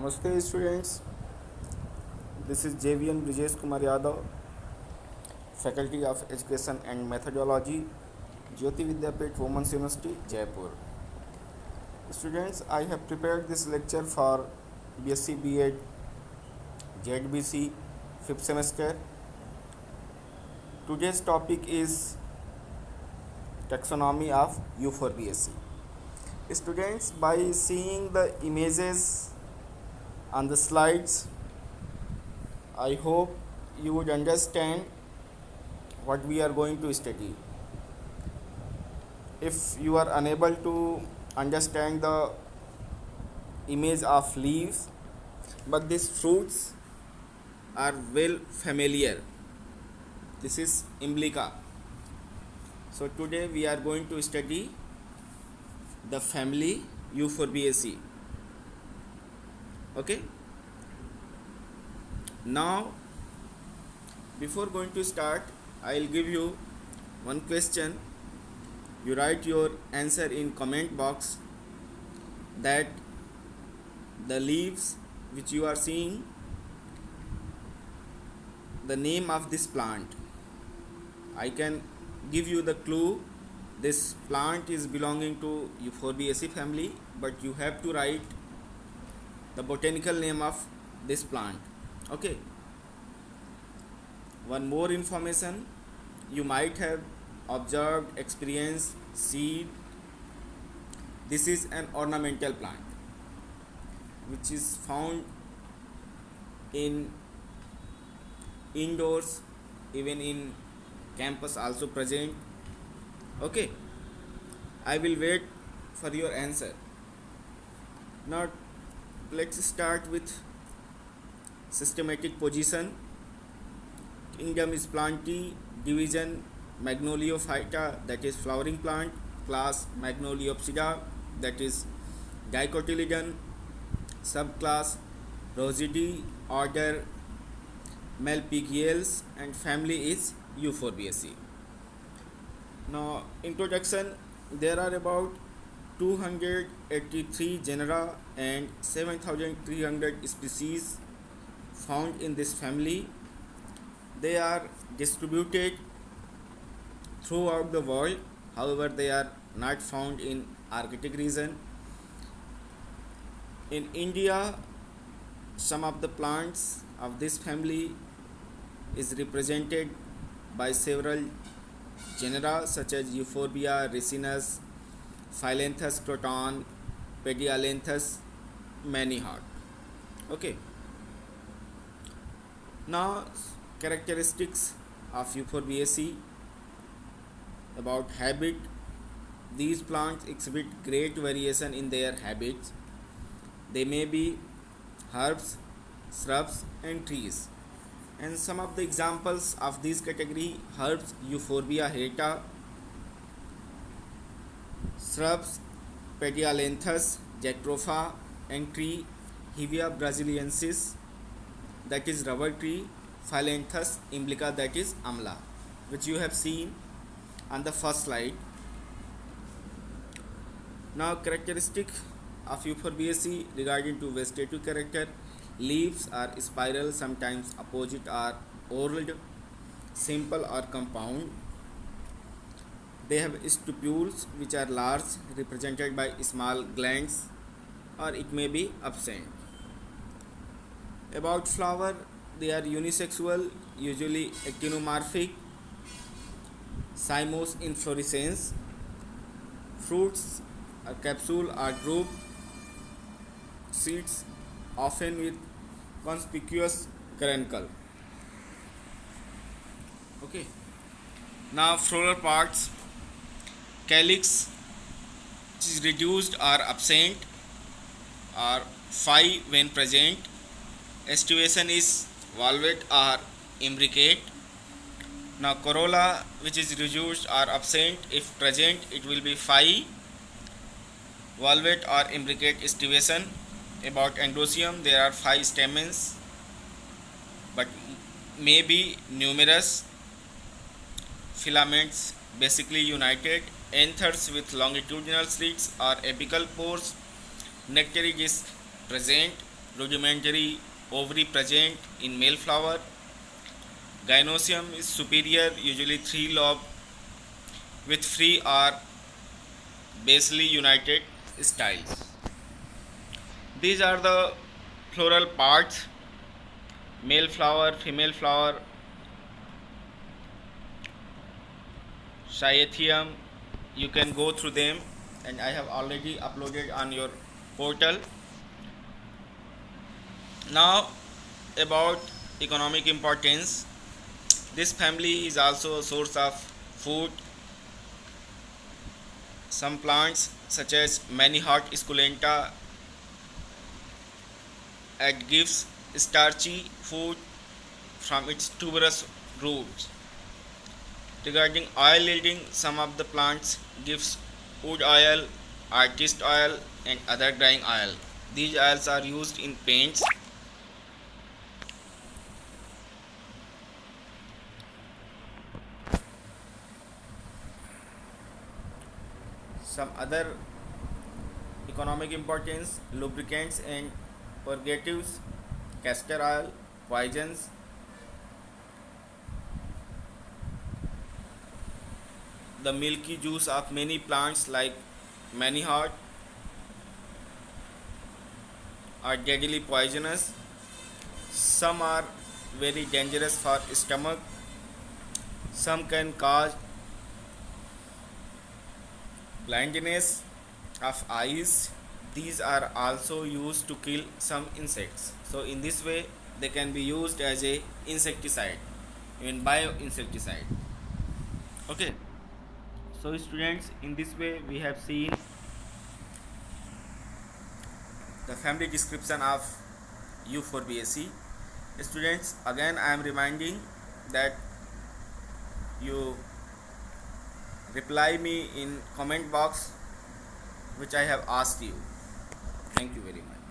Namaste students, this is JVN Brijesh Kumar Yadav, Faculty of Education and Methodology, Jyoti Vidyapeth Women's University, Jaipur. Students, I have prepared this lecture for BSc B.Ed ZBC 5th semester. Today's topic is taxonomy of Euphorbia. Students, by seeing the images on the slides, I hope you would understand what we are going to study. If you are unable to understand the image of leaves, but these fruits are well familiar. This is Imblica. So today we are going to study the family Euphorbiaceae. Okay. Now, before going to start, I will give you one question. You write your answer in comment box that the leaves which you are seeing, the name of this plant. I can give you the clue. This plant is belonging to Euphorbiaceae family, but you have to write the botanical name of this plant. Okay. One more information, you might have observed, experienced, seen. This is an ornamental plant which is found in indoors, even in campus also present. Okay, I will wait for your answer. Now let's start with systematic position. Kingdom is Plantae, division Magnoliophyta, that is flowering plant, class Magnoliopsida, that is dicotyledon, subclass Rosidae, order Malpighiales, and family is Euphorbiaceae. Now introduction, there are about 283 genera and 7,300 species found in this family. They are distributed throughout the world, however they are not found in Arctic region. In India, some of the plants of this family is represented by several genera such as Euphorbia, Ricinus, Phyllanthus croton, Pediolenthus, many heart. Okay. Now characteristics of Euphorbiaceae. About habit, these plants exhibit great variation in their habits. They may be herbs, shrubs, and trees. And some of the examples of this category: herbs Euphorbia hereta, shrubs Pediolenthus jatropha, and tree Hevea brasiliensis, that is rubber tree, Phyllanthus imblica, that is amla, which you have seen on the first slide. Now characteristic of Euphorbiaceae regarding to vegetative character: leaves are spiral, sometimes opposite or whorled, simple or compound. They have stipules which are large, represented by small glands, or it may be absent. About flower, they are unisexual, usually actinomorphic, cymose inflorescence. Fruits are capsule or drupe. Seeds often with conspicuous caruncle. Okay. Now floral parts: calyx, which is reduced or absent, or 5 when present. Estivation is valvate or imbricate. Now corolla, which is reduced or absent, if present it will be 5 valvate or imbricate estivation. About endoecium, there are 5 stamens but may be numerous. Filaments basically united. Anthers with longitudinal slits or apical pores. Nectaries is present. rudimentary ovary present in male flower. Gynoecium is superior, usually three-lobed with free or basally united styles. These are the floral parts: male flower, female flower, Scythium. You can go through them, and I have already uploaded on your portal. Now, about economic importance, this family is also a source of food. Some plants such as Maniheart esculenta it gives starchy food from its tuberous roots. Regarding oil yielding, some of the plants gives wood oil, artist oil and other drying oil. These oils are used in paints. Some other economic importance: lubricants and purgatives, castor oil, poisons. The milky juice of many plants like Maniheart are deadly poisonous. Some are very dangerous for stomach. Some can cause blindness of eyes. These are also used to kill some insects. So in this way they can be used as a insecticide, even bioinsecticide. Okay. So students, in this way we have seen the family description of Euphorbiaceae. Students, again I am reminding that you reply me in comment box which I have asked you. Thank you very much.